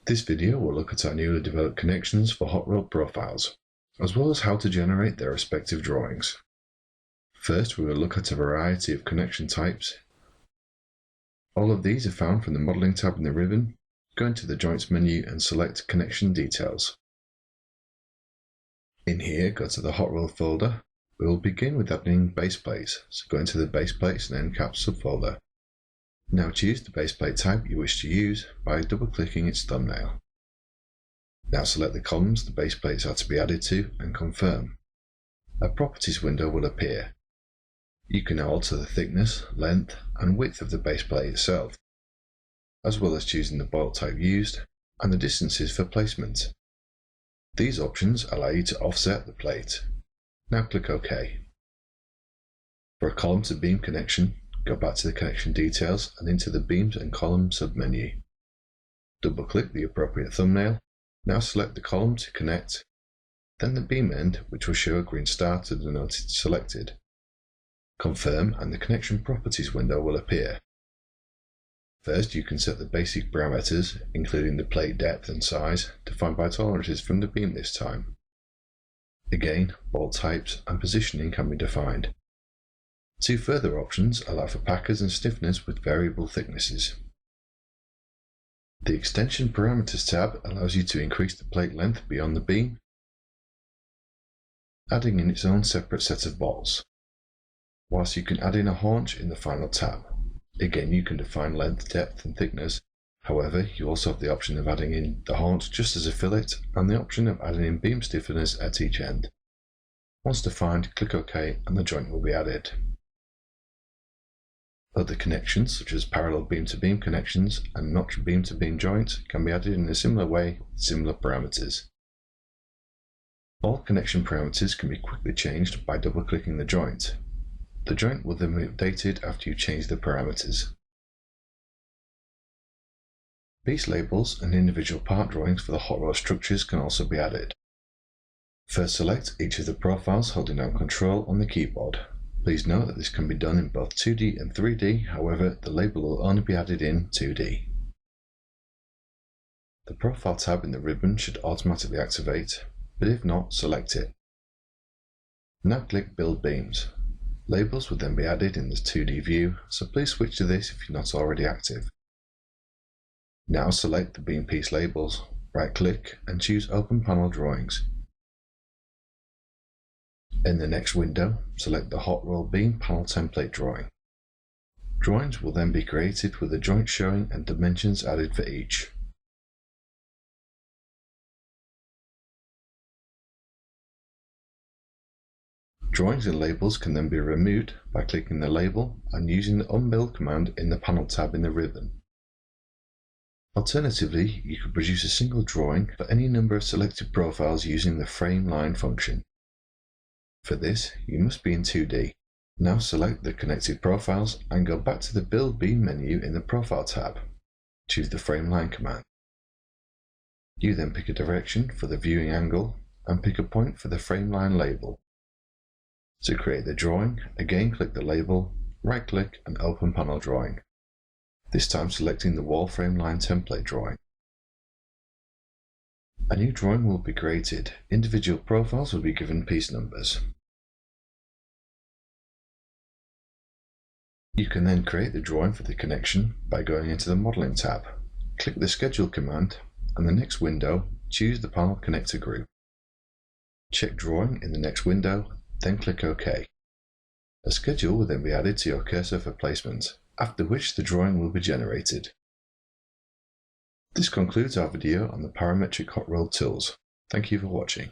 This video will look at our newly developed connections for hot rod profiles, as well as how to generate their respective drawings. First, we will look at a variety of connection types. All of these are found from the Modeling tab in the ribbon. Go into the Joints menu and select Connection Details. In here, go to the Hot Rod folder. We will begin with adding base plates, so go into the Base Plates and End Caps subfolder. Now choose the base plate type you wish to use by double-clicking its thumbnail. Now select the columns the base plates are to be added to and confirm. A Properties window will appear. You can now alter the thickness, length and width of the base plate itself, as well as choosing the bolt type used and the distances for placement. These options allow you to offset the plate. Now click OK. For a column to beam connection, go back to the connection details and into the Beams and Columns submenu. Double-click the appropriate thumbnail. Now select the column to connect, then the beam end, which will show a green star to denote it's selected. Confirm and the Connection Properties window will appear. First, you can set the basic parameters, including the plate depth and size, defined by tolerances from the beam this time. Again, bolt types and positioning can be defined. Two further options allow for packers and stiffeners with variable thicknesses. The Extension Parameters tab allows you to increase the plate length beyond the beam, adding in its own separate set of bolts, whilst you can add in a haunch in the final tab. Again, you can define length, depth and thickness. However, you also have the option of adding in the haunch just as a fillet and the option of adding in beam stiffeners at each end. Once defined, click OK and the joint will be added. Other connections, such as parallel beam-to-beam connections and notch beam-to-beam joints, can be added in a similar way with similar parameters. All connection parameters can be quickly changed by double-clicking the joint. The joint will then be updated after you change the parameters. Piece labels and individual part drawings for the hot rod structures can also be added. First, select each of the profiles holding down Control on the keyboard. Please note that this can be done in both 2D and 3D, however, the label will only be added in 2D. The Profile tab in the ribbon should automatically activate, but if not, select it. Now click Build Beams. Labels will then be added in the 2D view, so please switch to this if you're not already active. Now select the beam piece labels, right-click and choose Open Panel Drawings. In the next window, select the Hot Roll Beam Panel Template drawing. Drawings will then be created with the joint showing and dimensions added for each. Drawings and labels can then be removed by clicking the label and using the Unbuild command in the Panel tab in the ribbon. Alternatively, you could produce a single drawing for any number of selected profiles using the Frame Line function. For this, you must be in 2D. Now select the connected profiles and go back to the Build Beam menu in the Profile tab. Choose the Frame Line command. You then pick a direction for the viewing angle and pick a point for the frame line label. To create the drawing, again click the label, right-click and Open Panel Drawing. This time selecting the Wall Frame Line Template drawing. A new drawing will be created. Individual profiles will be given piece numbers. You can then create the drawing for the connection by going into the Modeling tab. Click the Schedule command and the next window, choose the panel connector group. Check Drawing in the next window, then click OK. A schedule will then be added to your cursor for placement, after which the drawing will be generated. This concludes our video on the parametric hot roll tools. Thank you for watching.